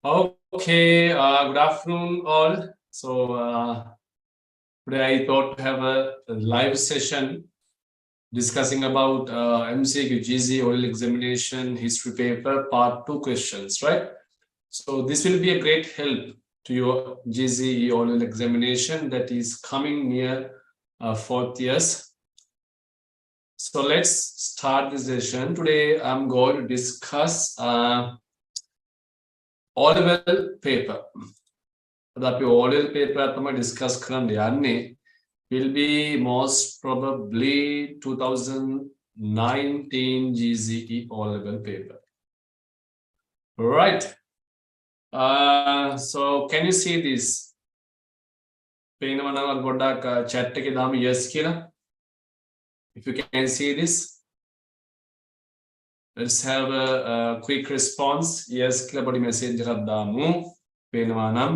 Okay, good afternoon, all. Today I thought to have a live session discussing about MCQ GZ oral examination history paper part 2 questions, right? So this will be a great help to your GZ oral examination that is coming near fourth years. So let's start the session. Today I'm going to discuss O-level paper. අපි O-level paper තමයි discuss කරන්න යන්නේ will be most probably 2019 GCE O-level paper. Right. So can you see this? පේනවා නම් පොඩ්ඩක් chat එකේ දාමු yes කියලා. If you can see this. Let's have a quick response. Yes කියලා පොඩි message එකක් දාමු. පේනවා නම්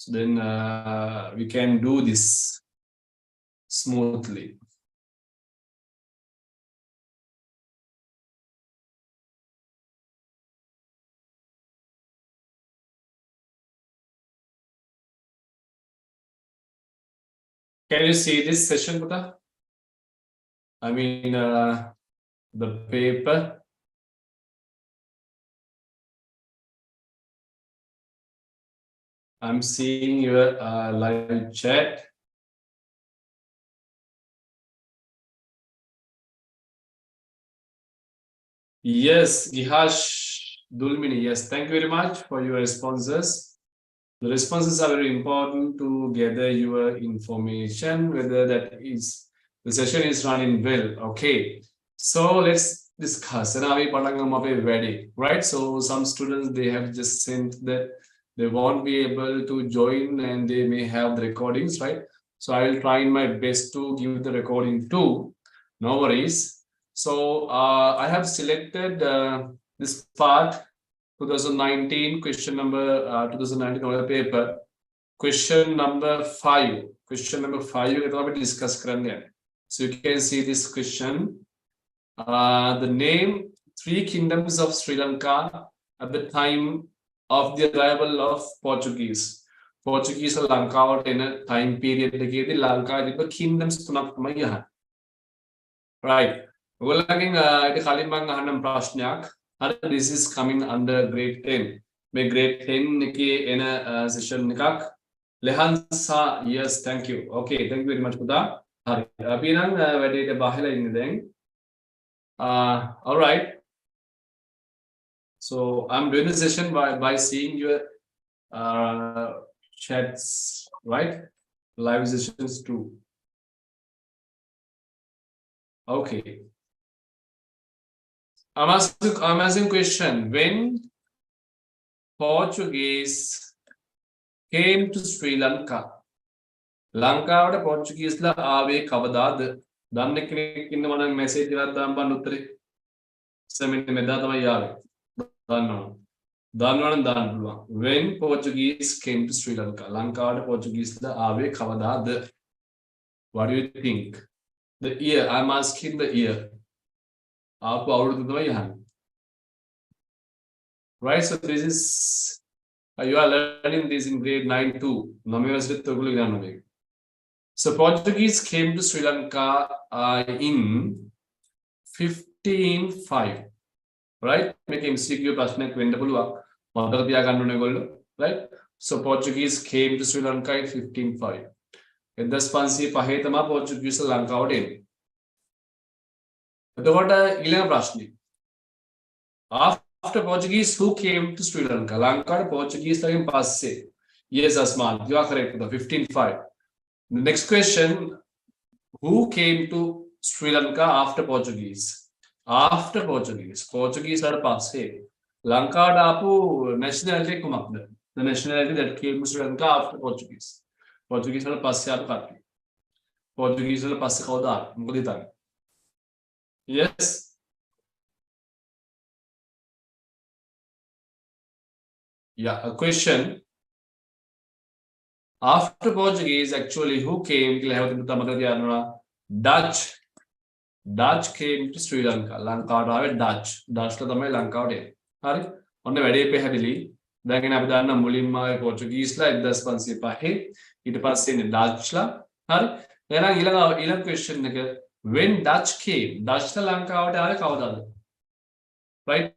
So then we can do this smoothly. Can you see this session, Buddha? I mean, the paper. I'm seeing your live chat. Yes, Gihash Dulmini. Yes, thank you very much for your responses. The responses are very important to gather your information, whether that is the session is running well. Okay, so let's discuss. And ready, right? So some students they have just sent that they won't be able to join and they may have the recordings, right? So I will try my best to give the recording too. No worries. So I have selected this part 2019 question number 2019 oral paper question number 5 we discuss karenge. So you can see this question. The name 3 kingdoms of Sri Lanka at the time of the arrival of Portuguese ලංකාවට එන time period එකේදී ලංකාවේ තිබ්බ kingdoms 3ක් තමයි අහන්නේ. Right. ඔයගොල්ලන්ගෙන් ඊට කලින් මම අහන්න ප්‍රශ්නයක්. This is coming under grade 10. මේ grade 10 එකේ එන session එකක්. Lehansa, yes, thank you. Okay, thank you very much පුතා. හරි. අපි නම් වැඩේට බහලා ඉන්නේ දැන්. All right. So I'm doing the session by seeing your chats, right? Live sessions too. Okay. I'm asking question. When Portuguese came to Sri Lanka, ලංකාවට පොර්චුගීස්ලා ආවේ කවදාද? දන්න කෙනෙක් ඉන්නවනම් message එකක් දාන්න බන්න උත්තරේ. සෙමින් මෙදා තමයි ආවේ. දන්නවනම් දාන්න පුළුවන්. When Portuguese came to Sri Lanka, ලංකාවට පොර්චුගීස්ලා ආවේ කවදාද? What do you think? The year. I'm asking the year. ආපු අවුරුදු තමයි අහන්නේ. Right, so this is you are learning this in grade 9 too. So Portuguese came to Sri Lanka in 1505. Right? Make MCQ ප්‍රශ්නයක් වෙන්න පුළුවන්. මතක තියාගන්න ඕනේ ඔයගොල්ලෝ. Right? So Portuguese came to Sri Lanka in 1505. 1505 තමයි Portuguese ලංකාවට එන්නේ. එතකොට ඊළඟ ප්‍රශ්නේ. After Portuguese, who came to Sri Lanka? Lanka Portuguese lagin passe. Yes, Asman, you are correct. The 1505. The next question: who came to Sri Lanka after Portuguese? After Portuguese, Portuguese are passe. Lanka apu nationality kumakda. The nationality that came to Sri Lanka after Portuguese. Portuguese are passe apu katti. Portuguese are passe kauda. Mukadita. Yes. Yeah, a question. After Portuguese, actually, who came? Dutch came to Sri Lanka. Lanka Dutch. Dutch to the Lanka. හරි ඔන්න වැඩේ පැහැදිලි දැන් අපි දන්න මුලින්ම පොර්චුගීස්ලා 1505 ඊට පස්සේ ඉන්නේ ඩච්ලා හරි එහෙනම් ඊළඟ question එක when Dutch came Dutchලා ලංකාවට ආවේ කවදාද right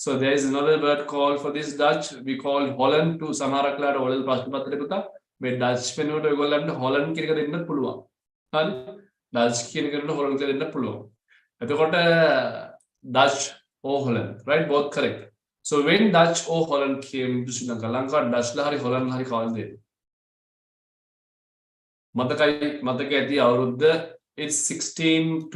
so there is another word called for this Dutch we call Holland to සමහරක් ලාට ඔයගොල්ලෝ ප්‍රශ්න පත්‍රේ පුතා මේ Dutch වෙනුවට ඔයගොල්ලන්ට Holland කියන එක දෙන්නත් පුළුවන් හරි Dutch කියන එකට Holland කියලා දෙන්නත් පුළුවන් එතකොට Dutch or Holland right both correct so when Dutch or Holland came to Sri Lanka ලංකාවට Dutchලා හරි Holland හරි කවදාද මතක ඇති අවුරුද්ද it's 16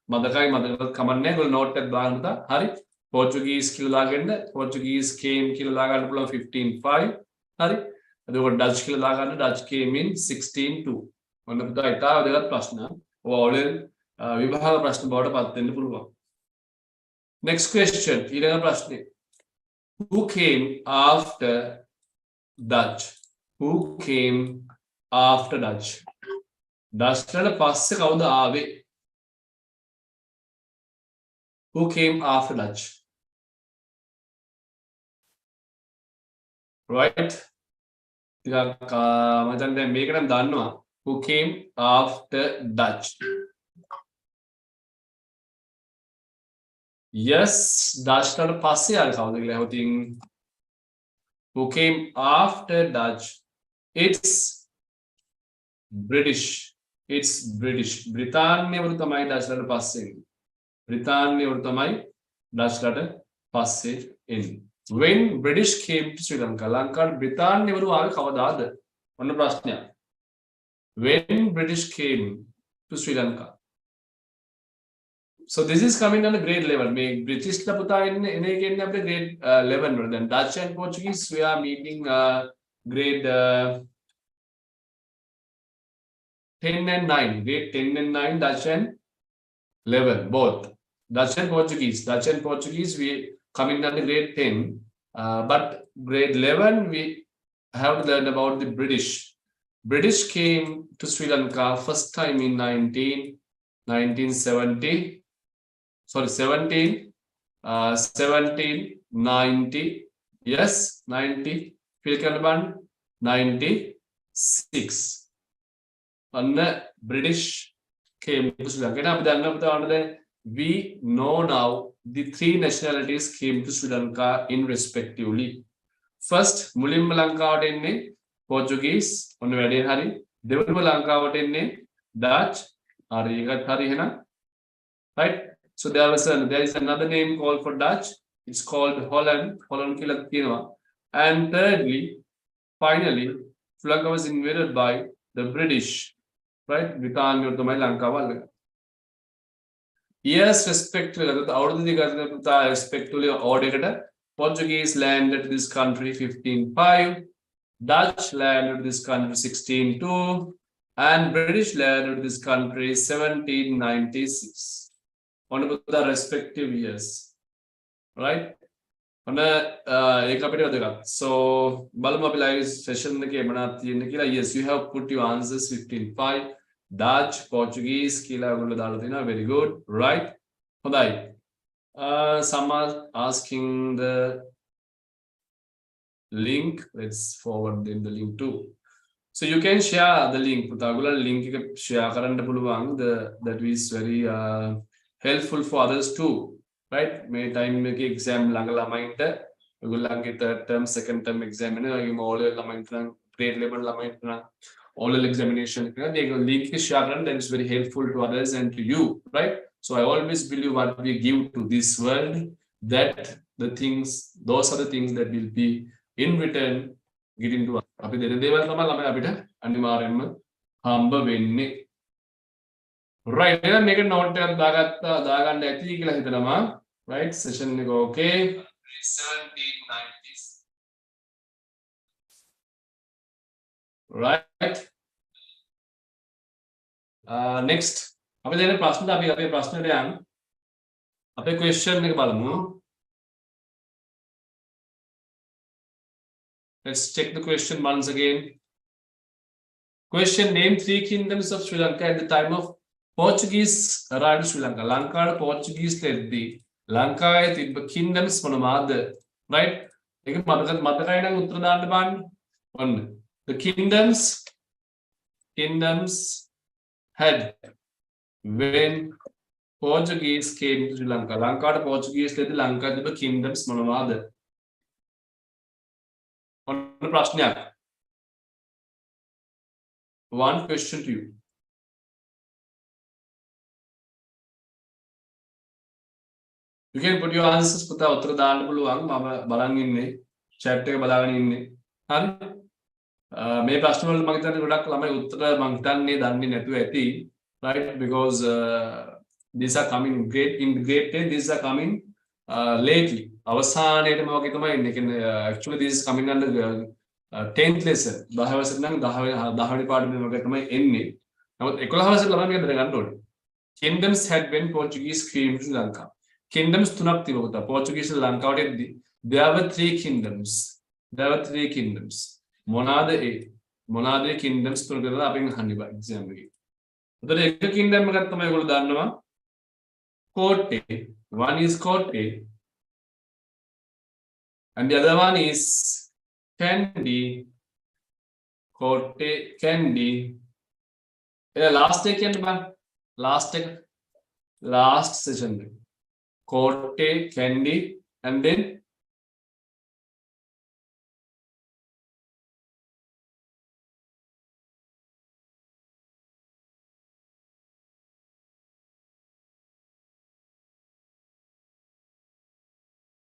මතකයි මතකවත් කමන්නේ ඔයගොල්ලෝ නෝට් එකක් දාන්න පුතා හරි පොර්චුගීස් කියලා දාගන්න පොර්චුගීස් came කියලා දාගන්න පුළුවන් 1505 හරි එතකොට Dutch කියලා දාගන්න Dutch came in 1602 ඔන්න පුතා ඉතාල වැදගත් ප්‍රශ්න ඔයාලේ විභාග ප්‍රශ්න බවට පත් වෙන්න පුළුවන් next question ඊළඟ ප්‍රශ්නේ who came after Dutch who came after Dutch Dutchලට පස්සේ කවුද ආවේ who came after Dutch right ටිකක් මම දැන් මේක නම් දන්නවා who came after Dutch yes Dutchලට පස්සේ ආවේ කවුද කියලා හොතින් who came after Dutch it's British බ්‍රිතාන්‍යවරු තමයි Dutchලට පස්සේ බ්‍රිතාන්‍යවරු තමයි Dutchලට පස්සේ එන්නේ when British came to Sri Lanka ලංකාවට බ්‍රිතාන්‍යවරු ආවේ කවදාද ඔන්න ප්‍රශ්නයක් when British came to Sri Lanka so this is coming on a grade level මේ British ලා පුතා එන්නේ එන්නේ අපේ grade 11 වල දැන් Dutch and Portuguese we are meeting grade 10 and 9 grade 10 and 9 Dutch and 11 both Dutch and Portuguese we coming under grade 10 but grade 11 we have learned about the British came to Sri Lanka first time in 1790 yes 90 feel Kalaban 96 and British came to Sri Lanka we know now the three nationalities came to Sri Lanka in respectively first මුලින්ම ලංකාවට එන්නේ Portuguese ඔන්න වැඩේ හරි දෙවෙනිම ලංකාවට එන්නේ Dutch හරි ඒකත් හරි එහෙනම් right so there is another name called for Dutch it's called Holland කියලා කියනවා and thirdly finally Sri Lanka was invaded by the British right බ්‍රිතාන්‍යවරු තමයි ලංකාව අල්ලගන්නේ yes respectively අවුරුදු දෙකකට respectively order එකට Portuguese landed this country 1505 Dutch landed this country 1602 and British landed this country 1796 on the respective years right on ඒක අපිට වැදගත් so බලමු අපි live session එකේ මොනවද තියෙන්නේ කියලා yes you have put your answers 1505 Dutch Portuguese කියලා ඔයගොල්ලෝ දාලා තිනවා very good right හොඳයි some are asking the link let's forward them the link too so you can share the link පුතා ඔයගොල්ලෝ link එක share කරන්න පුළුවන් that is very helpful for others too right මේ time එකේ exam ළඟ ළමයින්ට ඔයගොල්ලන්ගේ third term second term exam එක වගේම all ළමයින්ට නම් grade level ළමයින්ට නම් oral examination they link share and that is very helpful to others and to you right so I always believe what we give to this world that those are the things that will be in return getting to us අපි දෙන දේවල් තමයි ළමයි අපිට අනිවාර්යෙන්ම හම්බ වෙන්නේ right එහෙනම් මේක note එකක් දාගන්න ඇති කියලා හිතනවා right session එක okay 1790s right next අපි දැන් ප්‍රශ්න අපි අපේ ප්‍රශ්නෙට යන්න අපේ question එක බලමු let's check the question once again question name three kingdoms of Sri Lanka at the time of Portuguese arrived in Sri Lanka ලංකාවට Portuguese ලෙද්දී ලංකාවේ තිබ්බ kingdoms මොනවාද? Right? ඒක මතකයි නම් උත්තර දාන්න බලන්න. ඔන්න. The kingdoms had when Portuguese came to Sri Lanka. ලංකාවට Portuguese ලෙද ලංකාවේ තිබ්බ kingdoms මොනවාද? ඔන්න ප්‍රශ්නයක්. One question to you. You can put your answers පුතා උත්තර දාන්න පුළුවන්. මම බලන් ඉන්නේ chat එක බලාගෙන ඉන්නේ. හරි? මේ ප්‍රශ්න වලට මම හිතන්නේ ගොඩක් ළමයි උත්තර මම හිතන්නේ දන්නේ නැතුව ඇති. Right? Because these are coming in grade 10 these are coming lately. අවසානයේම වගේ තමයි ඉන්නේ. කියන්නේ actually this is coming under 10th lesson. 10 වසර නම් 10 වෙනි පාඩමේ වගේ තමයි එන්නේ. නමුත් 11 වසර ළමයි මේක දැනගන්න ඕනේ. Kingdoms had when Portuguese came to Sri Lanka. Kingdoms තුනක් තිබුණා. Portuguese ලංකාවට එද්දී there were three kingdoms. මොනවාද ඒ? මොනවාද ඒ kingdoms තුන කියලා අපෙන් අහන්න බෑ exam එකේ. උතන එක kingdom එකක් තමයි ඔයගොල්ලෝ දන්නවා. Kotte. One is Kotte. And the other one is Kandy. Kotte, Kandy. Last day කියන්න බෑ. Last session. Kotte, Kandy, and then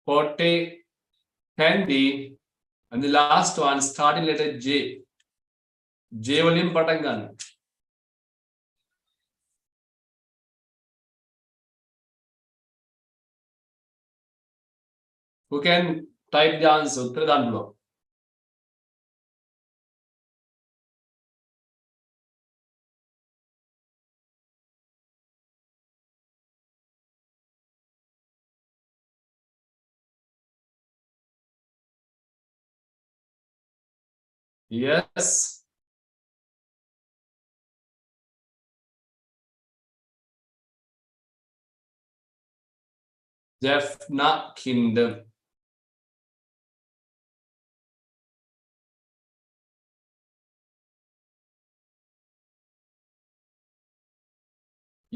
Kotte, Kandy, and the last one starting letter J. J වලින් පටන් ගන්න. Who can type the answer? උත්තර දාන්න පුළුවන්. Yes. Jaffna Kingdom.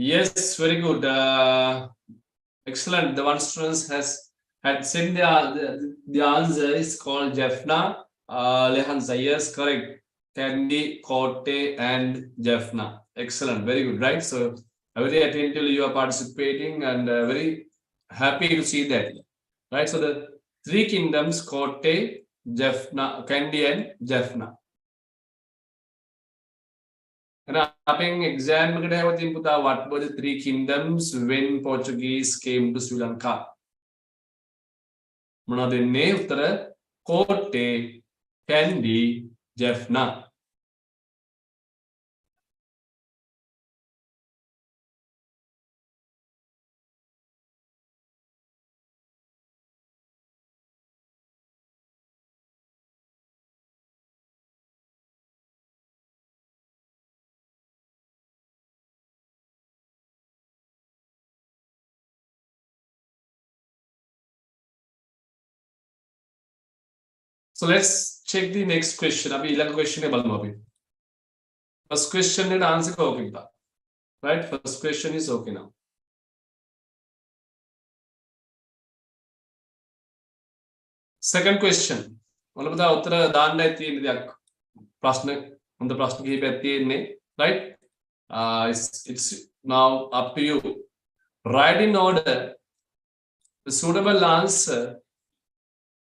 Yes, very good. Excellent. The one student had sent the answer is called Jaffna. Lehansa, yes, correct. Kandy, Kotte, and Jaffna. Excellent. Very good, right? So very attentively you are participating and very happy to see that. Right? So the three kingdoms, Kotte, Jaffna, Kandy, and Jaffna. And අපෙන් exam එකට හැවතින් පුතා what were the three kingdoms when Portuguese came to Sri Lanka? මොනවද එන්නේ උත්තර? Kotte, Kandy, Jaffna. So let's check the next question. अभी इलाका question है बालू अभी. First question ने answer का okay था. Right? First question is okay now. Second question. मतलब बता उत्तर दान नहीं थी इन्हें दिया प्रश्न हम तो प्रश्न की बैठती है इन्हें. Right? It's now up to you. Write in order the suitable answer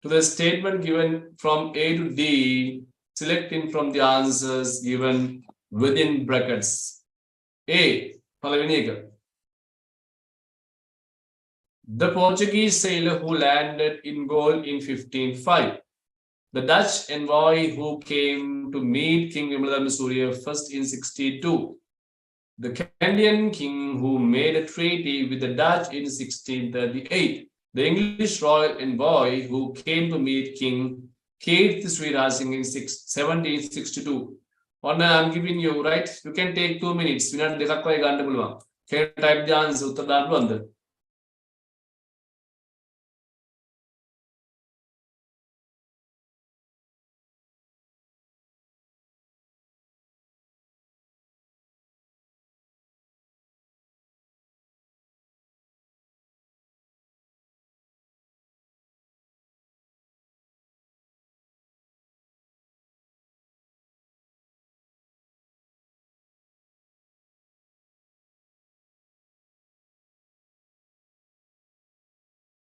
to the statement given from A to D, selecting from the answers given within brackets. A. The Portuguese sailor who landed in Gaul in 1505. The Dutch envoy who came to meet King Vimalama Surya first in 1602. The Canadian king who made a treaty with the Dutch in 1638. The English royal envoy who came to meet King Keith Sriraj Singh in 1762. On I'm giving you, right? You can take 2 minutes. Can you type the answer?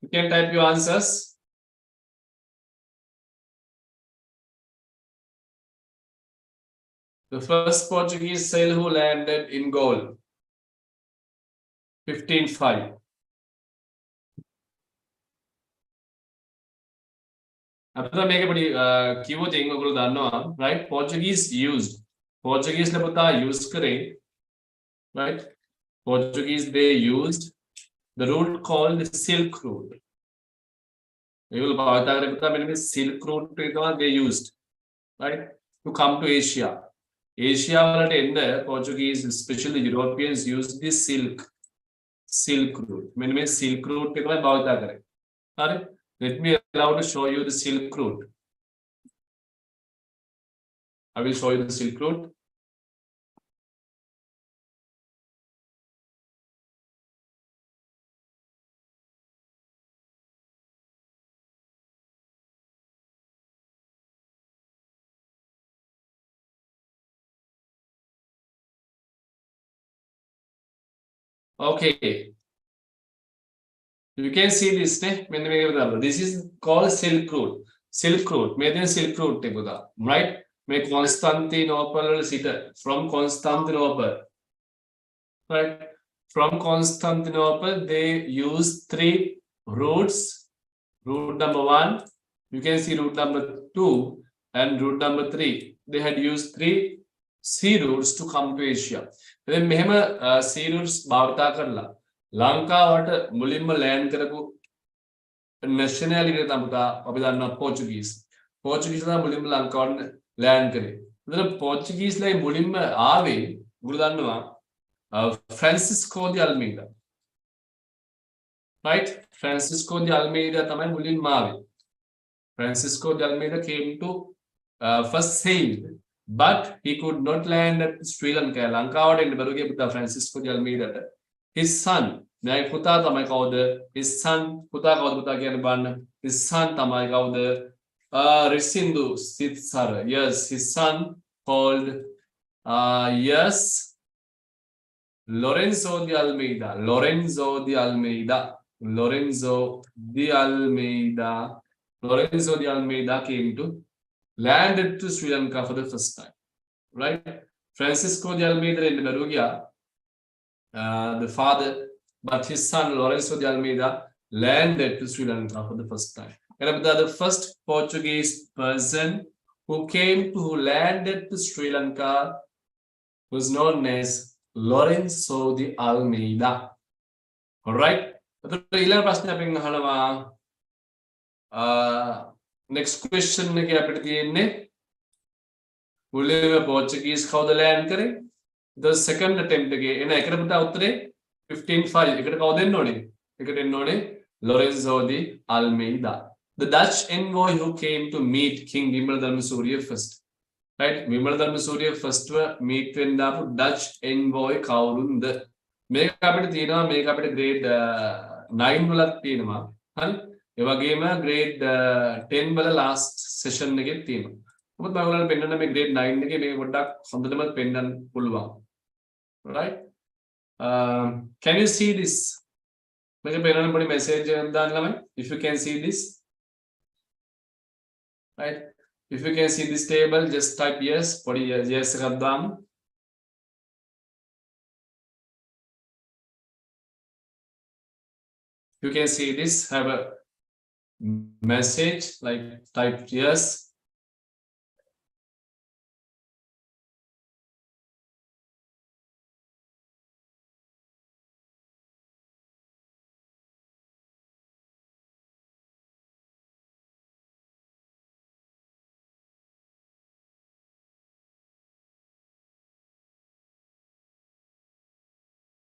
You can type your answers. The first Portuguese sailor who landed in Gaul. 1505. After make a keyword thing, right? Portuguese used. Portuguese used right? Portuguese they used the route called Silk Route. Silk Route they used, right? To come to Asia. Asia Portuguese, especially Europeans, used the Silk Route. Silk Route let me allow to show you the Silk Route. I will show you the Silk Route. Okay. You can see this. This is called Silk Route. Silk Route. Silk Route. Right? Constantinople from Constantinople. Right? From Constantinople, they use 3 routes. Route number 1, you can see route number 2 and route number 3. They had used 3 sea routes to come to Asia. Then mehema sea routes bhavata karla. Lanka mulimma land karapu nationality tamuta abidana Portuguese. Portuguese na mulimma Lanka land kare. Then Portuguese like mulimma aave gurudanwa Francisco de Almeida. Right? Francisco de Almeida tamai mulin maave. Francisco de Almeida came to first sailed, but he could not land at Sri Lanka. Lanka and Baruge Francisco de Almeida. His son, Puta tamai called his son, Puta called Puta his son tamai called Risindu Sitsara. Yes, his son called yes. Lorenzo de Almeida. Lorenzo de Almeida came to landed to Sri Lanka for the first time. Right? Francisco de Almeida in Barugia, the father, but his son Lorenzo de Almeida landed to Sri Lanka for the first time. And the first Portuguese person who landed to Sri Lanka was known as Lorenzo de Almeida. All right. Next question Portuguese how the land kare. The second attempt again. 1505. Lorenzo de Almeida. The Dutch envoy who came to meet King Wimbledon Surya first. Right? Wimbledon Surya first meet Dutch envoy Kaurund. Make up a grade 9 theme. Grade 10 last session theme. But my grade 9 right? Can you see this? Message if you can see this. Right? If you can see this table, just type yes. Yes, Radam. You can see this, have a message like type yes.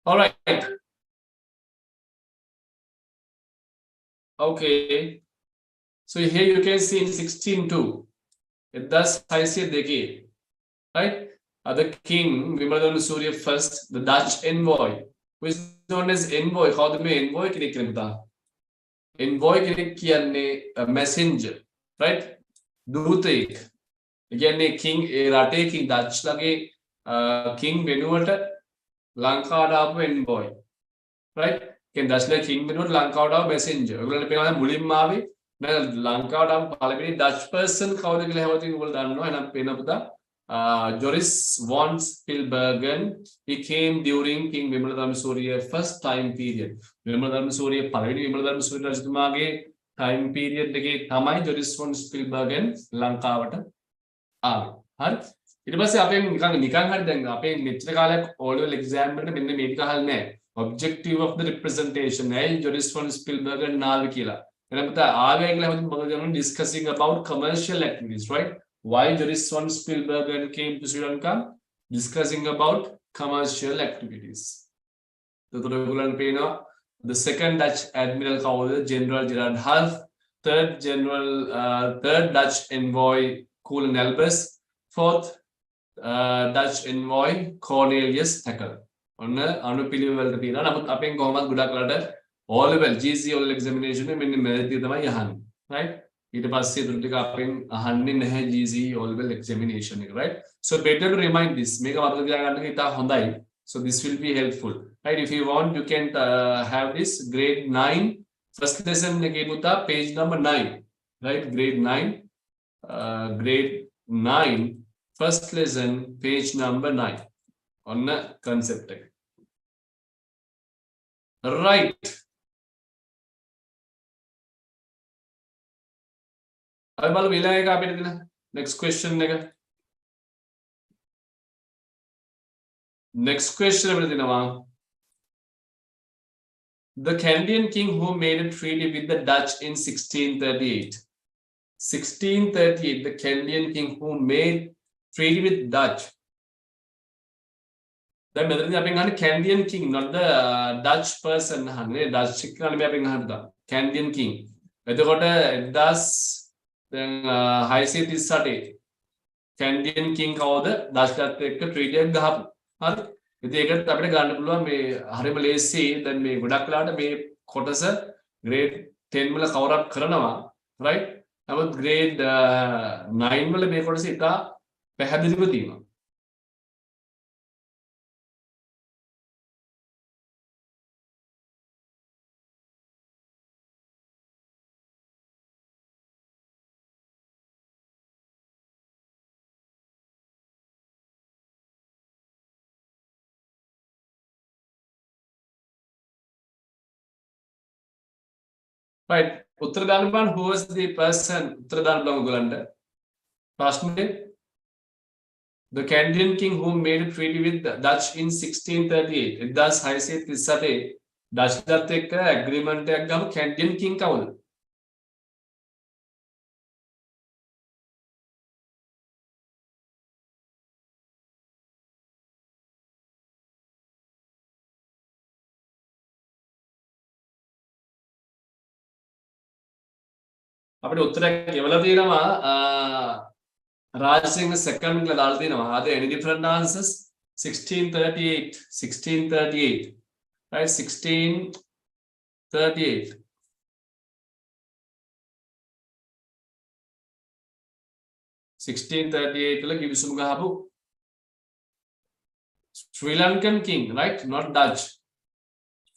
All right. Okay. So here you can see in 16:2. Thus I say the right? The king, Wimbledon Surya first, the Dutch envoy, who is known as envoy. How do we envoy? Envoy a messenger, right? Dutek. Again, a king, a rate king Dutch lage king Venuata Lanka envoy. Right? කියන්නේ ඩච්ලා කිං වෙනුවට ලංකාවට ආව Messenger. ඔයගොල්ලන්ට පේනවා දැන් මුලින්ම ආවේ නේද ලංකාවට ආව පළවෙනි ඩච් පර්සන් කවුද කියලා හැමෝටම ඔයගොල්ලෝ දන්නවා. එහෙනම් පේන පුතා Joris von Spielbergen. He came during King Vimala Dharmasuriya first time period. Vimala Dharmasuriya පළවෙනි Vimala Dharmasuriya රජතුමාගේ time period එකේ තමයි Joris von Spielbergen ලංකාවට ආවේ. හරි. ඊට පස්සේ අපේ නිකන් හරි දැන් අපේ මෙච්චර කාලයක් O level exam වලට මෙන්න මේ ටික අහලා නැහැ. Objective of the representation ඇයි Joris von Spielbergen නාවේ කියලා. එහෙනම් පුතා ආවේ කියලා හැමෝටම මම කරනවා discussing about commercial activities, right? Why Joris von Spielbergen came to Sri Lanka? Discussing about commercial activities. The second Dutch admiral කවුද? General Gerard Half. Third Dutch envoy Koen Elbers. Fourth Dutch envoy Cornelius Haeckel. ඔන්න අනුපිළිවෙලට තියෙනවා. නමුත් අපෙන් කොහොමද ගොඩක් වලට O level GC O level examination එක මෙන්න මෙතන තමයි අහන්නේ. right? ඊට පස්සේ දුර ටික අපෙන් අහන්නේ නැහැ GC O level examination එක, right? So better to remind this. මේක මතක තියාගන්න එක ඉතා හොඳයි. So this will be helpful. Right? If you want, you can have this grade 9 first lesson එකේ පුතා page number 9. Right? Grade 9. Grade 9 first lesson page number 9. On the concept. Right. Next question. Next question. The Canadian king who made a treaty with the Dutch in 1638. 1638, the Canadian king who made treaty with Dutch. Then Canadian king, not the Dutch person. Dutch Canadian king. Das then high seat is Saturday. Canadian king කවුද? ඩච්ලාත් එක්ක treaty එකක් ගහපු. හරි. ඉතින් ඒකට අපිට ගන්න පුළුවන් මේ හරිම ලේසි. දැන් මේ ගොඩක් වෙලාවට මේ කොටස grade 10 වල cover up කරනවා. right? නමුත් grade 9 වල මේ කොටස ඉතා පැහැදිලිව තියෙනවා. Right. උත්තර දාන්න බලන්න who was the person උත්තර දාන්න බලමු ඔයගලන්ට. ප්‍රශ්නේ The Canadian king who made a treaty with the Dutch in 1638. 1638 ඩච්ලාත් එක්ක agreement එකක් ගමු. Canadian king කවුද? අපිට උත්තරයක් එවලා තියෙනවා රාජසිංහ second කියලා දාලා තියෙනවා. Are there any different answers? 1638 right? 1638 1638 වල කිවිසුම ගහපු Sri Lankan king, right? Not Dutch.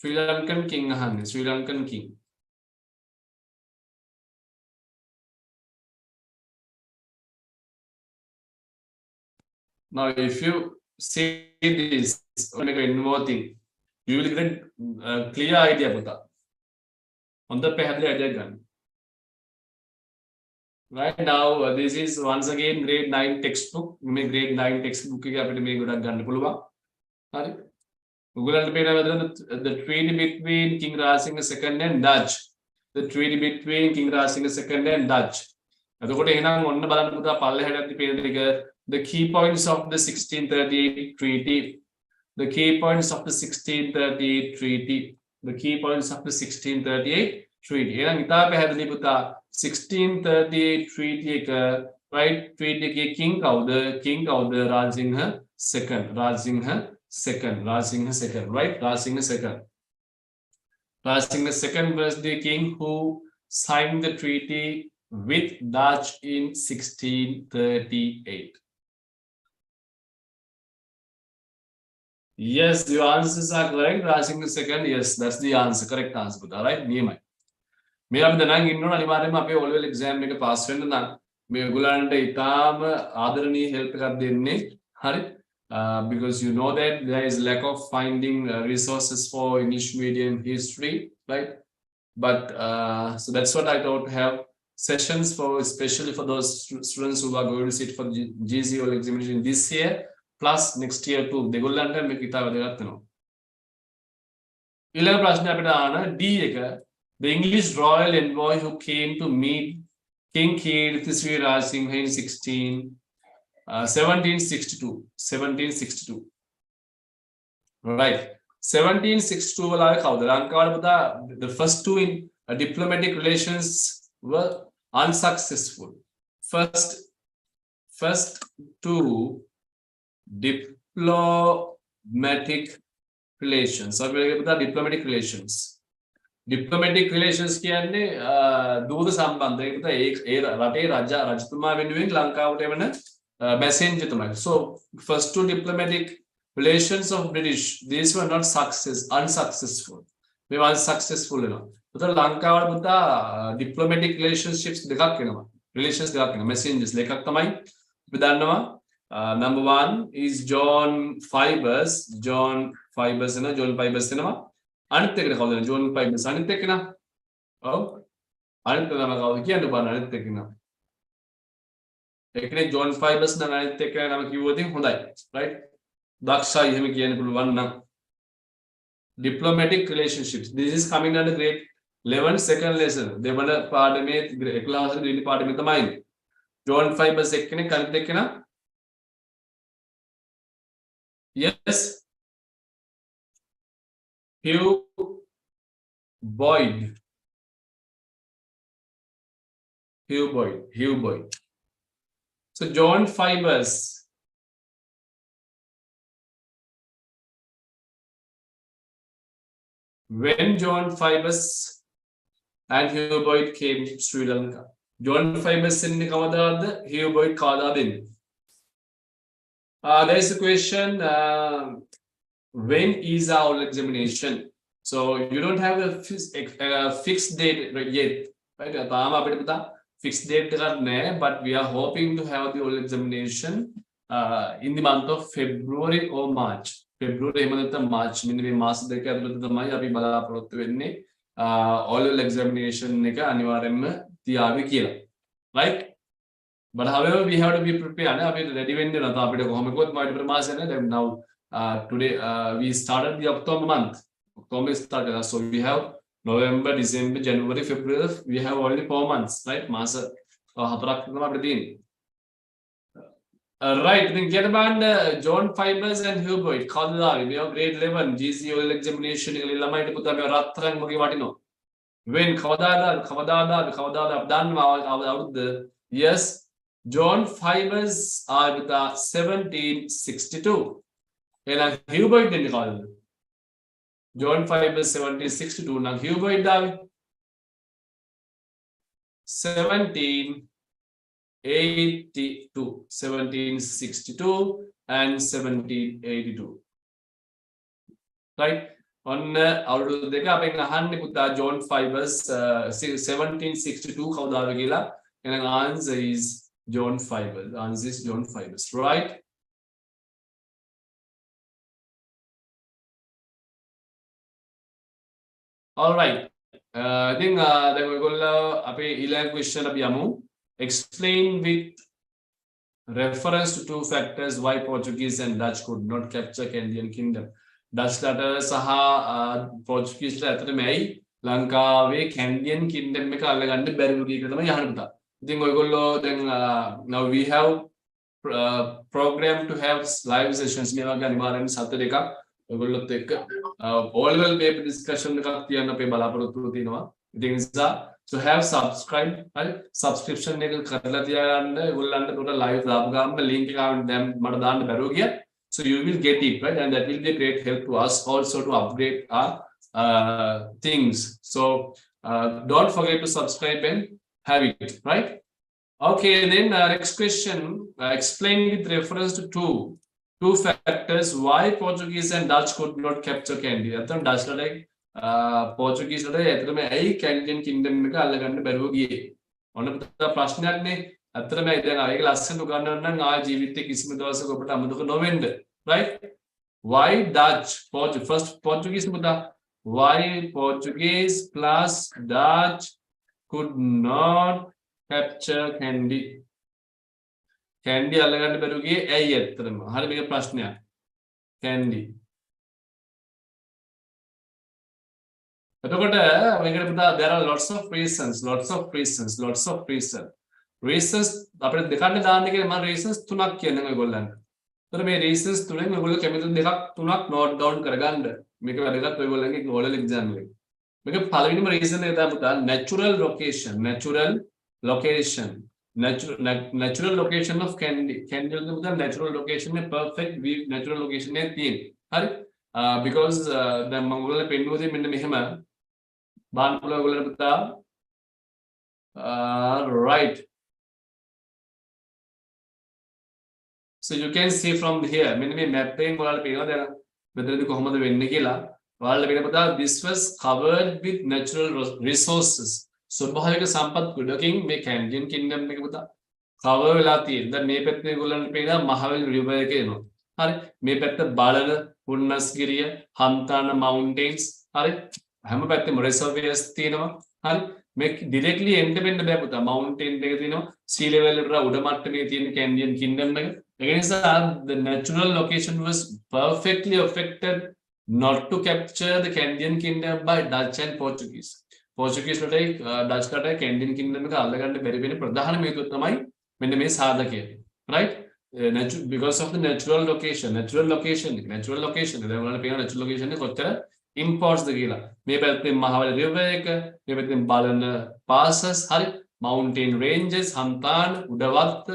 Sri Lankan king අහන්නේ. Sri Lankan king. Now, if you see this, make one more thing, you will get a clear idea about that. On the idea. Right now, this is once again grade 9 textbook. You may grade 9 textbook. The treaty between King Rajasinghe II and Dutch. The treaty between King Rajasinghe II and Dutch. The key points of the 1638 treaty. The key points of the 1638 treaty. The key points of the 1638 treaty. 1638 treaty right? Treaty king kawda Rajasinghe II. Rajasinghe II, right? Rajasinghe II. Rajasinghe II was the king who signed the treaty with Dutch in 1638. Yes, your answers are correct. Rajing the second, yes, that's the answer. Correct answer. All right, Niyamai. මේ අපි දැනන් ඉන්නවනේ අනිවාර්යයෙන්ම අපේ O level exam එක pass වෙන්න නම් මේ ඔයගොල්ලන්ට ඊටාම ආදරණීය help එකක් දෙන්නේ. හරි? Because you know that there is lack of finding resources for English medium history, right? But so that's what I thought to have sessions for, especially for those students who are going to sit for the GC O level examination this year plus next year too. දෙගොල්ලන්ට මේක ඉතාල වැදගත් වෙනවා. ඊළඟ ප්‍රශ්නේ අපිට ආන D එක. The English royal envoy who came to meet King Kirti Sriraj Singha in 1762. 1762. Right. 1762 වල කවුද? ලංකාවට පුතා the first two in diplomatic relations were unsuccessful. First two diplomatic relations. So diplomatic relations. Diplomatic relations කියන්නේ දූත සම්බන්ධ. ඒක ඒ රටේ රජතුමා වෙනුවෙන් ලංකාවට එවන messenger තමයි. So first two diplomatic relations of British, these were not unsuccessful. They were unsuccessful වෙනවා. උතර ලංකාවට පුතා diplomatic relationships දෙකක් වෙනවා. Relations දෙකක් වෙනවා. Messengers දෙකක් තමයි අපි දන්නවා. Number one is John Fibers වෙනවා. අනිත් එකට කවුද? ජෝන් ෆයිබර්ස් අනිත් එක්ක නා. ඔව්. අනිත් නම කවුද කියන්න බලන්න අනිත් එක්ක නා. ඒකනේ ජෝන් ෆයිබර්ස් නම් අනිත් එක්ක නම කිව්වොත් හොඳයි. right? දක්ෂයි එහෙම කියන්න පුළුවන් නම්. Diplomatic relationships. This is coming under grade 11 second lesson. දෙවන පාඩමේ 11 වෙනි පාඩමේ තමයි. ජෝන් ෆයිබර්ස් එක්කනේ අනිත් එක්ක නා. Yes. Hugh Boyd. So John Fibers. When John Fibers and Hugh Boyd came to Sri Lanka. John Fibers in the Hugh Boyd Kadadin. There is a question. When is our examination? So you don't have a fixed date yet, right? Fixed date, but we are hoping to have the whole examination in the month of February or March. February March. All examination right? But however, we have to be prepared. Ready when now. Today we started the October month. October started, so we have November, December, January, February. We have only 4 months, right? Masa right. Then get about John Fibers and Hugh Boyd. We have grade 11 GCO examination. When yes, John Fibers are with 1762. And Hugh Boyd didn't call it. John Fibers 1762. Now Hugh Boyd 1762 and 1782. Right? On our John Fibers 1762 and the answer is John Fibers. The answer is John Fibers, right? All right. I think we will question explain with reference to two factors why Portuguese and Dutch could not capture Canadian Kingdom. Dutch letter saha Portuguese letter may Lanka Canadian Kingdom එක අල්ලගන්න බැරි වගේ එක තමයි යහන පුතා. ඉතින් ඔයගොල්ලෝ දැන් now we have program to have live sessions මේ වගේ අනිවාර්යෙන් සත දෙකක් ඔයගොල්ලොත් එක්ක all level paper discussion එකක් තියන්න අපේ බලාපොරොත්තු තියෙනවා. ඉතින් නිසා so have subscribe right subscription එක කරලා තියාගන්න ඔයගොල්ලන්ට උඩ live දාපු ගාම link එක දැන් මට දාන්න බැරුව ගියා. So you will get it, right? And that will be a great help to us also to upgrade our things. So don't forget to subscribe and have it, right? Okay, then next question, explain with reference to two two factors why Portuguese and Dutch could not capture Kandy. අතන Dutch ලට Portuguese ලට ඇත්තටම ඇයි Candian Kingdom එක අල්ලගන්න බැරුව ගියේ? ඔන්න පුතා ප්‍රශ්නයක්නේ. ඇත්තටම දැන් ආයෙක ලස්සන උගන්වන්න නම් ආයෙ ජීවිතේ කිසිම දවසක ඔබට අමතක නොවෙන්න. Right? Why Dutch? First Portuguese පුතා. Why Portuguese plus Dutch could not capture Kandy? Kandy අල්ලගන්න බැරුව ගියේ ඇයි ඇත්තටම? හරි මේක ප්‍රශ්නයක්. Kandy. එතකොට මේකට පුතා there are lots of reasons. Reasons අපිට දෙකක් දාන්න කියලා මම reasons තුනක් කියන්නේ ඔයගොල්ලන්ට. එතකොට මේ reasons තුනෙන් ඔයගොල්ලෝ කැමති දෙකක් තුනක් note down කරගන්න. මේක වැදගත් ඔයගොල්ලන්ගේ oral exam එකේ. මේක පළවෙනිම reason එක තමයි පුතා natural location of Kandy. Kandy වල පුතා natural location එක perfect view natural location එකේ තියෙන්නේ. හරි? Because දැන් මම ඔයගොල්ලෝ පෙන්නුවේ මෙන්න මෙහෙම බලන්න පුළුවන් ඔයගොල්ලන්ට පුතා right. So you can see from here මෙන්න මේ map එකෙන් ඔයාලට පේනවා දැන් මෙතනදී කොහොමද වෙන්නේ කියලා. ඔයාලට පේන පුතා this was covered with natural resources. ස්වභාවික සම්පත් ගොඩකින් මේ Candian Kingdom එක පුතා cover වෙලා තියෙනවා. දැන් මේ පැත්තේ ඔයගොල්ලන්ට පේනවා මහවැලි river එක එනවා. හරි? මේ පැත්ත බලන හුන්නස්ගිරිය, හන්තාන mountains. හරි? හැම පැත්තෙම reservoirs තියෙනවා. හරි? මේ directly එන්න වෙන්න බෑ පුතා. mountain එක තියෙනවා. sea level එකට උඩ මට්ටමේ තියෙන Candian Kingdom එක. Against the natural location was perfectly affected not to capture the Candian Kingdom by Dutch and Portuguese. Portuguese වලට Dutch කට Candian Kingdom එක අල්ලගන්න බැරි වෙන ප්‍රධාන හේතුව තමයි මෙන්න මේ සාධකය. Right? Because of the natural location. Natural location. දැන් ඔයාලට පේන natural location එක කොච්චර imports ද කියලා. මේ පැත්තෙන් මහවැලි river එක, මේ පැත්තෙන් බලන passes, හරි? Mountain ranges, Hantana, Udawatta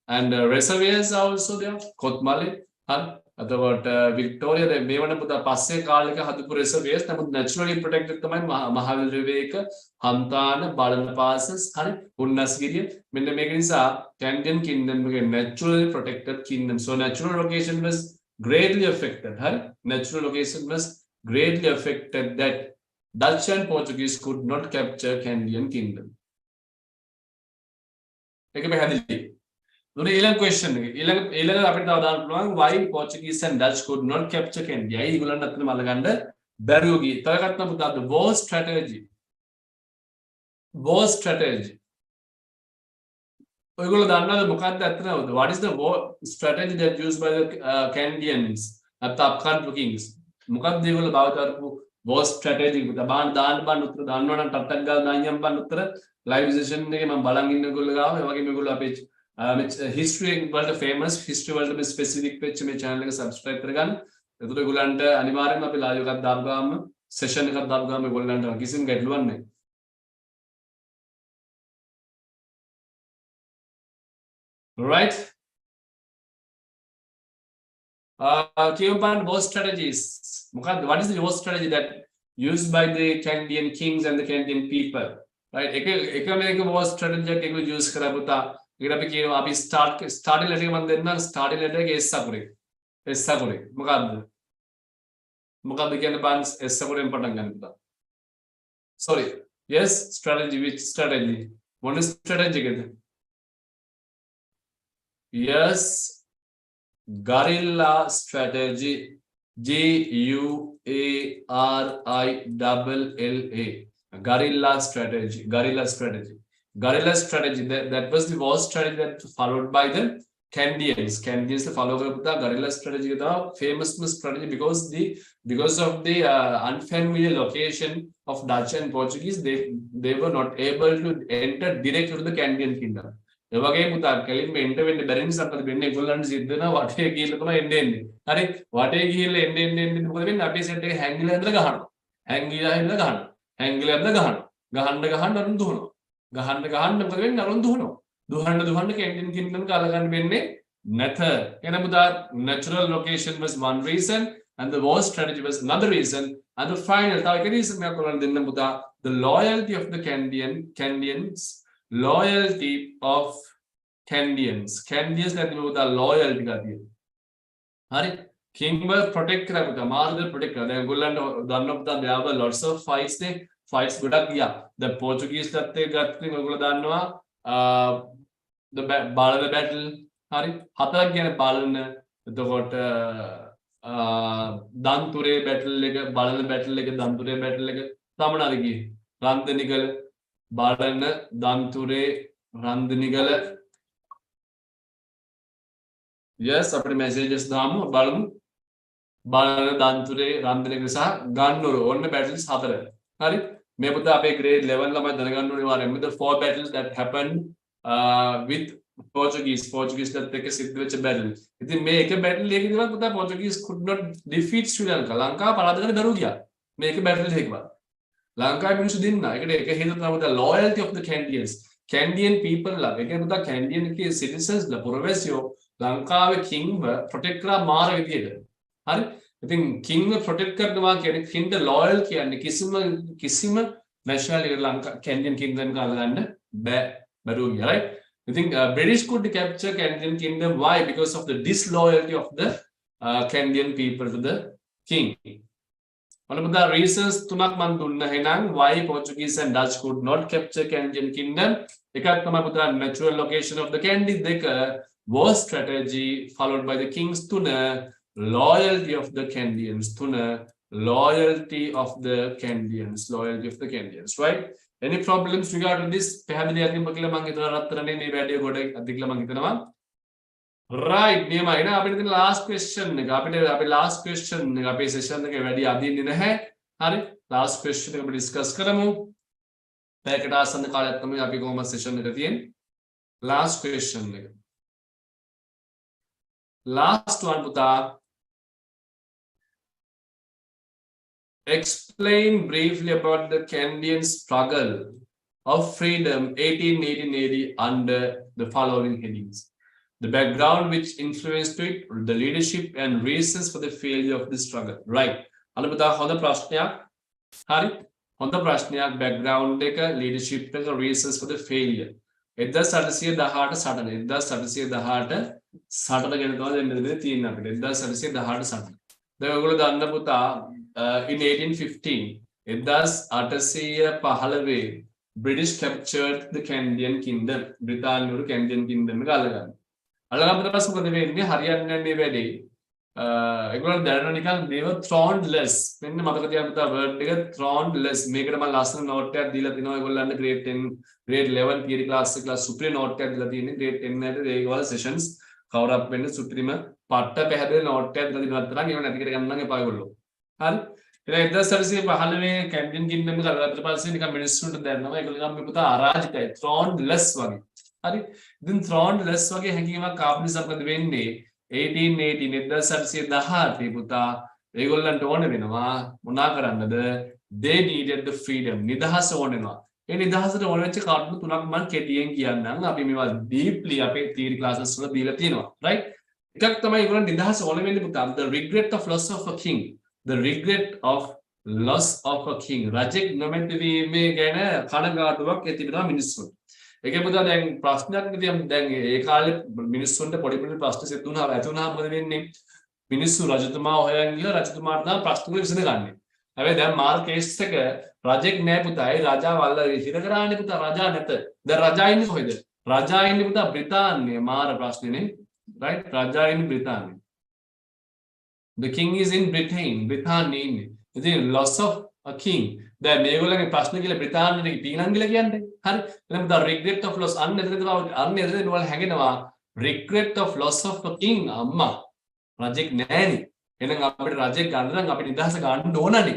and reservoirs are also there. Kotmale, හරි? අතකොට වික්ටෝරියා දැන් මේ වන පුතා පස්සේ කාලෙක හදපු reservoirs නමුත් naturally protected තමයි මහවැලි river එක, හන්තාන, බලන passes, හරි? හුන්නස්ගිරිය. මෙන්න මේක නිසා Candian Kingdom එක naturally protected kingdom. So natural location was greatly affected. හරි? Natural location was greatly affected that Dutch and Portuguese could not capture Candian Kingdom. ඒක පැහැදිලි. දුන ඊළඟ question එක. ඊළඟ අපිට තව දාන්න පුළුවන් why Portuguese and Dutch could not capture Kandy. ඇයි ඒගොල්ලන්ට අතන මල්ලගන්න බැරුව ගියේ. තව එකක් තමයි පුතා the war strategy. ඔයගොල්ලෝ දන්නවද මොකක්ද අතන what is the war strategy that used by the Candians at the upcountry kings? මොකක්ද ඒගොල්ලෝ භාවිත කරපු war strategy පුතා දාන්න උත්තර දාන්නවා නම් ටට්ටක් ගාලා දාන්න බන්න උත්තර live session එකේ මම බලන් ඉන්න ඔයගොල්ලෝ ගාව ඒ වගේම ඔයගොල්ලෝ අපේ history වලට famous history වලට මේ specific වෙච්ච මේ channel එක subscribe කරගන්න. එතකොට ඔයගොල්ලන්ට අනිවාර්යයෙන්ම අපි live එකක් දාපු ගාම session එකක් දාපු ගාම ඔයගොල්ලන්ට කිසිම ගැටලුවක් නැහැ. Right? war strategies. What is the war strategy that used by the Candian kings and the Candian people? Right? එක war strategy එකක් use කරා පුතා. ඒකට අපි කියනවා අපි starting letter එක මම දෙන්නම් starting letter එක S අකුරේ. මොකද්ද කියන්නේ බලන්න S අකුරෙන් පටන් ගන්න පුතා. Sorry. Yes, strategy. Which strategy? What is strategy එකද? Yes, guerrilla strategy. Guarilla. Guerrilla strategy. That was the war strategy that followed by the Candians. Candians follow the guerrilla strategy, the famous strategy because of the unfamiliar location of Dutch and Portuguese. They were not able to enter directly to the Candian kingdom. ඒ වගේම පුතා කෙලින්ම එන්ට වෙන්න බැරි නිසා අපිට වෙන්නේ ඒගොල්ලන්ට සිද්ධ වෙනවා වටේ ගිහිල්ලා තමයි එන්නේ. හරි? වටේ ගිහිල්ලා එන්නේ මොකද වෙන්නේ? අපේ සෙට් එක හැංගිලා ඉඳලා ගහනවා. ගහන්න අරුන් දුවනවා. ගහන්න මොකද වෙන්නේ? අරුන් දුවනවා. දුවන්න Candian Kingdom එක අල්ලගන්න වෙන්නේ නැත. එහෙනම් පුතා natural location was one reason and the war strategy was another reason and the final තව එක reason එකක් ඔයාලට දෙන්න පුතා the loyalty of the Candians loyalty of Candians නැතිව පුතා loyalty ගතිය. හරි කිංව ප්‍රොටෙක්ට් කරා පුතා මාර්ග ප්‍රොටෙක්ට් කරා දැන් ඔයගොල්ලන්ට දන්නවා පුතා there were lots of fights නේ fights ගොඩක් ගියා the Portuguese ටත් ඒක ගත්තින් ඔයගොල්ලෝ දන්නවා the බාලන battle හරි හතරක් කියන්නේ බලන එතකොට දන්තුරේ battle එක බලන battle එක දන්තුරේ battle එක තමනාද ගියේ රන්දනිගල බලන දන්තුරේ රන්දනිගල yes අපේ messages දාමු බලමු බලන දන්තුරේ රන්දනිගල සහ ගන්නොර ඔන්න battles හතර හරි මේ පුතා අපේ grade 11 ළමයි දැනගන්න ඕනේ වාරෙම the four battles that happened with Portuguese ටත් එක්ක සිද්ධ වෙච්ච battle. ඉතින් මේ එක battle එකකදීවත් පුතා Portuguese could not defeat Sri Lanka. ලංකාව පරාද දරුව ගියා. මේක battle එකකවත්. ලංකාවේ මිනිස්සු දෙන්න. ඒකට එක හේතුවක් තමයි පුතා loyalty of the Candians. Candian people ලා. ඒ කියන්නේ පුතා Candian එකේ citizens ලා පුරවැසියෝ ලංකාවේ kingව protect කරා මාර විදියට. හරි? ඉතින් kingව protect කරනවා කියන්නේ king the loyal කියන්නේ කිසිම nationality ලංකා Candian kingdom එක අල්ලගන්න බෑ. බැරුව ගියා. right? I think British could capture Candian kingdom. Why? Because of the disloyalty of the Candian people to the king. One of the reasons තුනක් මම දුන්නා එහෙනම් why Portuguese and Dutch could not capture Candian kingdom. එකක් තමයි පුතා natural location of the Kandy. දෙක war strategy followed by the kings. තුන loyalty of the Candians. තුන loyalty of the Candians. Right? Any problems regarding this? පැහැදිලි අදින්ම කියලා මම හිතනවා රත්තරනේ මේ වැඩේ ගොඩ අධික කියලා මම හිතනවා. right නියමයි නේ අපිට තියෙන last question එක. අපේ last question එක අපේ session එකේ වැඩි අදින්නේ නැහැ. හරි? last question එක අපි discuss කරමු. පැයකට ආසන්න කාලයක් තමයි අපි කොහොමද session එක තියෙන්නේ. last question එක. last one පුතා. Explain briefly about the Candian struggle of freedom 1880 under the following headings. The background which influenced it, the leadership and reasons for the failure of the struggle. Right. අලබදා හොඳ ප්‍රශ්නයක්. හරි. හොඳ ප්‍රශ්නයක් background එක leadership එක reasons for the failure. 1818 සටන ගැන තමයි මෙතන තියෙන්නේ අපිට. 1818 සටන. දැන් ඔයගොල්ලෝ දන්න පුතා in 1815 British captured the Candian kingdom. බ්‍රිතාන්‍යවරු Candian kingdom එක අල්ලගන්න. අල්ලගන්න පස්සේ මොකද වෙන්නේ? හරියන්නේ නැහැ මේ වැඩේ. ඒගොල්ලෝ දැනන නිකන් they were throneless. මෙන්න මතක තියාගන්න පුතා word එක throneless. මේකට මම ලස්සන note එකක් දීලා තිනවා ඒගොල්ලන්ට grade 10 grade 11 theory class එකලා supreme note එකක් දීලා තියෙන්නේ grade 10 එකට ඒගොල්ලෝ sessions cover up වෙන්න supreme පට්ට පැහැදිලි note එකක් දීලා දිනවත් තරම් ඒව නැති කර ගන්න එපා ඒගොල්ලෝ. හරි? ඉතින් 1815 Candian kingdom එක අල්ලගත්ත පස්සේ නිකන් මිනිස්සුන්ට දැනනවා ඒගොල්ලෝ නම් මේ පුතා අරාජිකයි throneless වගේ. හරි? ඉතින් throneless වගේ හැඟීමක් ආපු නිසා මොකද වෙන්නේ? 1818 පුතා ඒගොල්ලන්ට ඕන වෙනවා මොනා කරන්නද? They needed the freedom. නිදහස ඕන වෙනවා. ඒ නිදහසට ඕන වෙච්ච කාරණා තුනක් මම කෙටියෙන් කියන්නම්. අපි මේවා deeply අපේ theory classes වල දීලා තියෙනවා. right? එකක් තමයි ඒගොල්ලන් නිදහස ඕන වෙන්නේ පුතා the regret of loss of a king. The regret of loss of a king. රජෙක් නොමැති වීමේ ගැන කනගාටුවක් ඇති වෙනවා මිනිස්සුන්ට. ඒකේ පුතා දැන් ප්‍රශ්නයක් විදියට දැන් ඒ කාලේ මිනිස්සුන්ට පොඩි ප්‍රශ්න සිද්ධ වුණා ඇති වුණා මොකද වෙන්නේ? මිනිස්සු රජතුමා හොයන් ගිහලා රජතුමාට නම් ප්‍රශ්න විසඳගන්නේ. හැබැයි දැන් මාර් කේස් එක රජෙක් නෑ පුතා. ඒ රජා වල්ල හිර කරානේ පුතා රජා නැත. දැන් රජා ඉන්නේ කොහෙද? රජා ඉන්නේ පුතා බ්‍රිතාන්‍යයේ මාර ප්‍රශ්නේනේ. right? රජා ඉන්නේ බ්‍රිතාන්‍යයේ. The king is in Britain. බ්‍රිතාන්‍යයේ ඉන්නේ. ඉතින් loss of a king. දැන් මේගොල්ලන්ගේ ප්‍රශ්න කියලා බ්‍රිතාන්‍යයේ පීනන් කියලා කියන්නේ. හරි? එහෙනම් පුතා regret of loss අන්න එතනද නෝල් හැගෙනවා. regret of loss of a king අම්මා. රජෙක් නෑනේ. එහෙනම් අපිට රජෙක් ගන්න නම් අපිට නිදහස ගන්න ඕනනේ.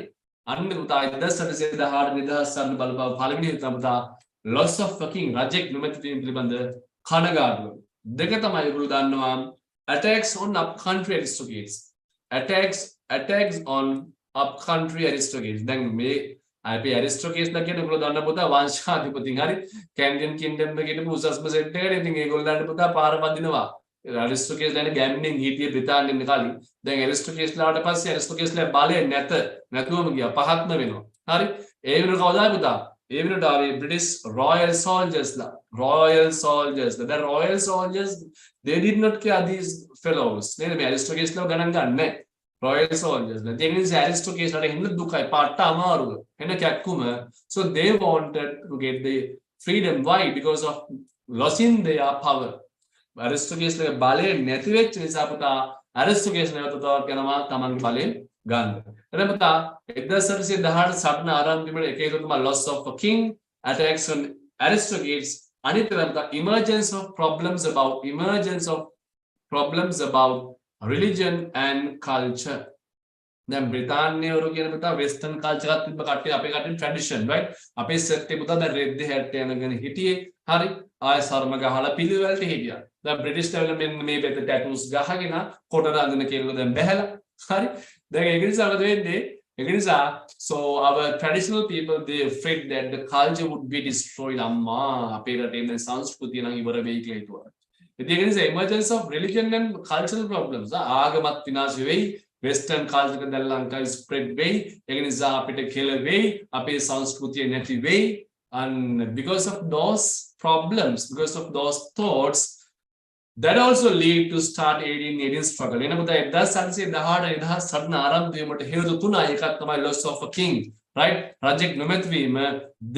අන්න පුතා 1818 නිදහස් ගන්න බලපව පළවෙනි පුතා loss of a king රජෙක් නොමැති වීම පිළිබඳ කනගාටුව. දෙක තමයි ඒගොල්ලෝ දන්නවා attacks on upcountry aristocrats. attacks on upcountry aristocrats. දැන් මේ අපි aristocrats ලා කියන ඒගොල්ලෝ දන්න පුතා වංශාධිපතින් හරි Candian kingdom එකේ ඉන්න උසස්ම සෙට් එකට ඉතින් ඒගොල්ලන්ට පුතා පාර වදිනවා. aristocrats ලානේ ගැම්මින් හිටියේ බ්‍රිතාන්‍යයෙන් කාලේ. දැන් aristocrats ලාට පස්සේ aristocrats ලා බලය නැතුවම ගියා පහත්ම වෙනවා. හරි? ඒ වෙනකොට කවදාද පුතා Even British royal soldiers, the royal soldiers, they did not care these fellows. They aristocrats lo ganan ganne royal soldiers. They means aristocrats are hindu dukai patta amaru hena kakkuma. So they wanted to get the freedom. Why? Because of losing their power. Aristocrats like ballet නැති වෙච්ච නිසා පුතා aristocrats නැවත තවත් යනවා තමන්ගේ බලයෙන් ගන්න. එතන පුතා 1918 සටන ආරම්භ වීමට එක හේතුව තමයි loss of a king, attacks on aristocrats, අනිත් එක පුතා emergence of problems about religion and culture. දැන් බ්‍රිතාන්‍යවරු කියන පුතා western culture එකක් තිබ්බ කට්ටිය අපේ කට්ටිය tradition right අපේ set එක පුතා දැන් රෙද්ද හැට්ට යනගෙන හිටියේ හරි ආය සර්ම ගහලා පිළිවෙලට හිටියා දැන් බ්‍රිටිෂ් ලෙවල් මෙන්න මේ පැත්ත tattoos ගහගෙන කොට රඳින කෙල්ල දැන් බැහැලා හරි දැන් ඒක නිසා මොකද වෙන්නේ ඒක නිසා so our traditional people they afraid that the culture would be destroyed අම්මා අපේ රටේ දැන් සංස්කෘතිය නම් ඉවර වෙයි කියලා හිතුවා ඉතින් ඒක නිසා emergence of religion and cultural problems ආගමත් විනාශ වෙයි Western culture දැන් ලංකාවේ spread වෙයි ඒක නිසා අපිට කෙල වෙයි අපේ සංස්කෘතිය නැති වෙයි and because of those problems because of those thoughts that also lead to start 1818 struggle එන පුතා 1918 නිදහස් සටන ආරම්භ වීමට හේතු තුනයි එකක් තමයි loss of a king right රජෙක් නොමැති වීම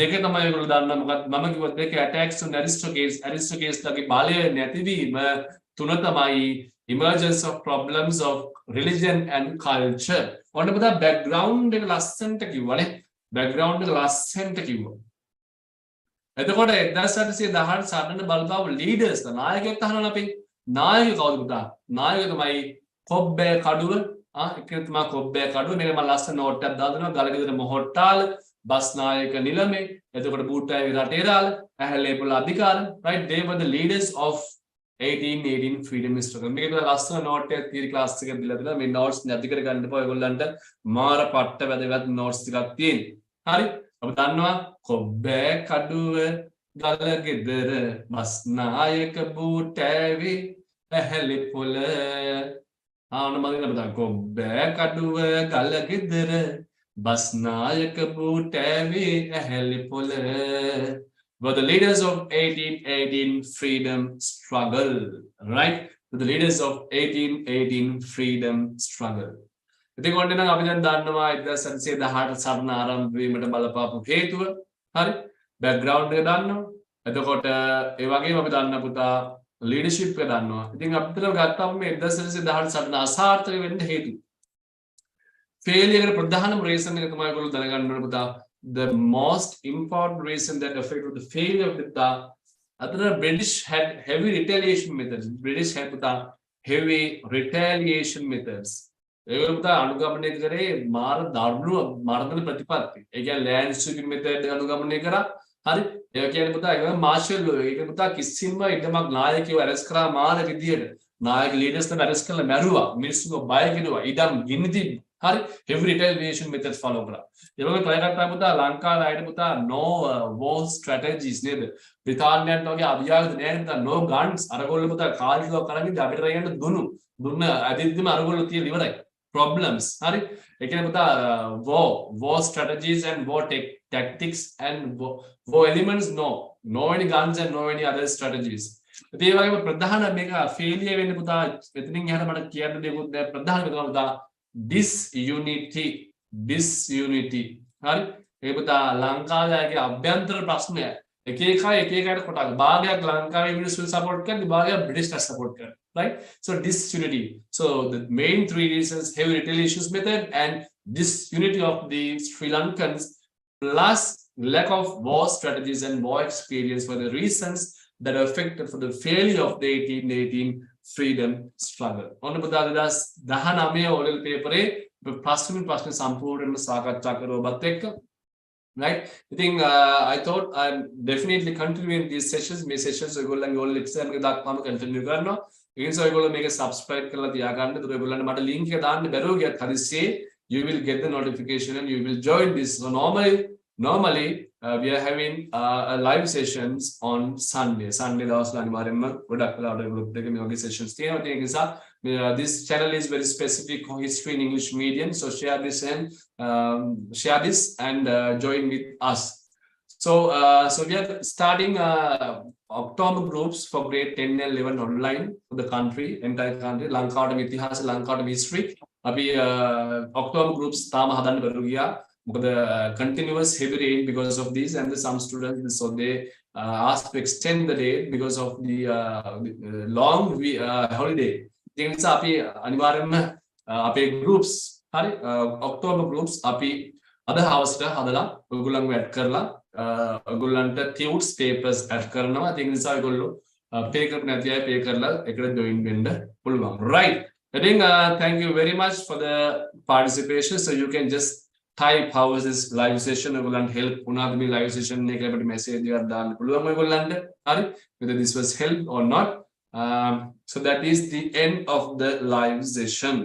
දෙක තමයි ඒගොල්ලෝ දන්නා මොකක්ද මම කිව්වා දෙක attacks on aristocrats ලගේ බලය නැතිවීම තුන තමයි emergence of problems of religion and culture. ඔන්න පුතා background එක ලස්සනට කිව්වනේ. background එක ලස්සනට කිව්වා. එතකොට 1918 සටන බලපාව leaders නායකයෙක් අහනවා අපි. නායකය කවුද පුතා? නායකය තමයි කොබ්බේ කඩුව. එකෙක් තමයි කොබ්බේ කඩුව. මේක මම ලස්සන නෝට් එකක් දාලා දෙනවා. ගලගෙදර මොහොට්ටාල, බස් නායක නිලමේ, එතකොට බූට්ටාවේ රටේරාල, Ehelepola අධිකාර, right? They were the leaders of 1818 freedom struggle. මේක ලස්සන නෝට් එකක් තියෙන ක්ලාස් එකක දීලා දෙනවා. මේ නෝට්ස් නැති කර ගන්න එපා. ඔයගොල්ලන්ට මාර පට්ට වැදගත් නෝට්ස් ටිකක් තියෙනවා. හරි? ඔබ දන්නවා කොබ්බේ කඩුව ගලගෙදර බස් නායක බූටෑවේ ඇහැලේපොළ ආන මදින බදා කොබ්බේ කඩුව ගලගෙදර බස් නායක බූටෑවේ Ehelepola were the leaders of 1818 freedom struggle, right? The leaders of 1818 freedom struggle. ඉතින් ඔන්න නම් අපි දැන් දන්නවා 1918 සටන ආරම්භ වීමට බලපාපු හේතුව. හරි? බෑග්ග්‍රවුන්ඩ් එක දන්නවා. එතකොට ඒ වගේම අපි දන්න පුතා ලීඩර්ෂිප් එක දන්නවා. ඉතින් අපිට ගත්තාම මේ 1918 සටන අසාර්ථක වෙන්න හේතු. ෆේලියර් එකට ප්‍රධානම රීසන් එක තමයි ඔයගොල්ලෝ දැනගන්න ඕන පුතා. The most important reason that affected the failure of the other British had heavy retaliation methods. British had heavy retaliation methods. ඒගොල්ලෝ පුතා අනුගමනය කරේ මාර දරුණු මර්ධන ප්‍රතිපත්ති. ඒ කියන්නේ land sweeping method අනුගමනය කරා. හරි? ඒ කියන්නේ පුතා ඒක මාෂල් ලෝ. ඒක පුතා කිසිම ඉදමක් නායකයෝ අරස් කරා මාර විදියට. නායක ලීඩර්ස් ලා අරස් කරලා මැරුවා. මිනිස්සුන්ව බය කෙරුවා. ඉදම් ගිනි තිබ්බා. හරි heavy retaliation methods follow කරා. ඒ වගේ try කරා පුතා ලංකාවේ අයිට පුතා no war strategies නේද? බ්‍රිතාන්‍යයන්ට වගේ අභියාවද නෑ පුතා no guns අරගොල්ලෝ පුතා කාල්ජිව කරන්නේ අපිට රයන්න දුන්න අදිද්දිම අරගොල්ලෝ තියලා ඉවරයි. problems හරි? ඒ කියන්නේ පුතා war strategies and war tactics and war elements no any guns and no any other strategies. ඒ වගේම ප්‍රධාන මේක failure වෙන්න පුතා එතනින් එහාට මට කියන්න දෙයක් නෑ ප්‍රධාන එක තමයි පුතා disunity හරි ඒ පුතා ලංකාවේ අභ්‍යන්තර ප්‍රශ්නය එක එකකට කොටක් භාගයක් ලංකාවේ මිනිස්සු සපෝට් කරනවා භාගයක් බ්‍රිටිෂ්ට සපෝට් කරනවා right so disunity so the main three reasons heavy retaliation method and disunity of the Sri Lankans plus lack of war strategies and war experience were the reasons that affected for the failure of the 1818 freedom struggle. ඔන්න පුතා 2019 ඕලෙල් පේපරේ ප්‍රශ්න සම්පූර්ණයෙන්ම සාකච්ඡා කරුවාත් එක්ක right I think I thought I'm definitely continuing these sessions මේ sessions ඔයගොල්ලන්ගේ all exam එක දක්වාම continue කරනවා ඒ නිසා ඔයගොල්ලෝ මේක subscribe කරලා තියාගන්න ඒතර ඔයගොල්ලන්ට මට link එක දාන්න බැරුව ගියත් හදිස්සියේ you will get the notification and you will join this so normally we are having live sessions on Sunday දවස්වල අනිවාර්යයෙන්ම ගොඩක් වෙලාවට ගෲප් එකේ මේ වගේ sessions තියෙනවා ඒ නිසා this channel is very specific on history in English medium so share this and join with us So we are starting October groups for grade 10 and 11 online for the country, entire country. Lankaවට ඉතිහාස ලංකාවට history. අපි October groups තාම හදන්න බැරුව ගියා. මොකද continuous heavy rain because of this, and some students so they asked to extend the date because of the long holiday. ඒ නිසා අපි අනිවාර්යයෙන්ම අපේ groups හරි October groups අපි අද හවසට හදලා ඔයගොල්ලන්ව ඇඩ් කරලා ඔයගොල්ලන්ට tutes papers ඇඩ් කරනවා. ඒක නිසා ඔයගොල්ලෝ pay කරපු නැති අය pay කරලා එකට join වෙන්න පුළුවන්. Right. I think thank you very much for the participation. So you can just type how is this live session. ඔයගොල්ලන්ට help වුණාද මේ live session එක අපිට message එකක් දාන්න පුළුවන් ඔයගොල්ලන්ට. හරි. Whether this was help or not. So that is the end of the live session.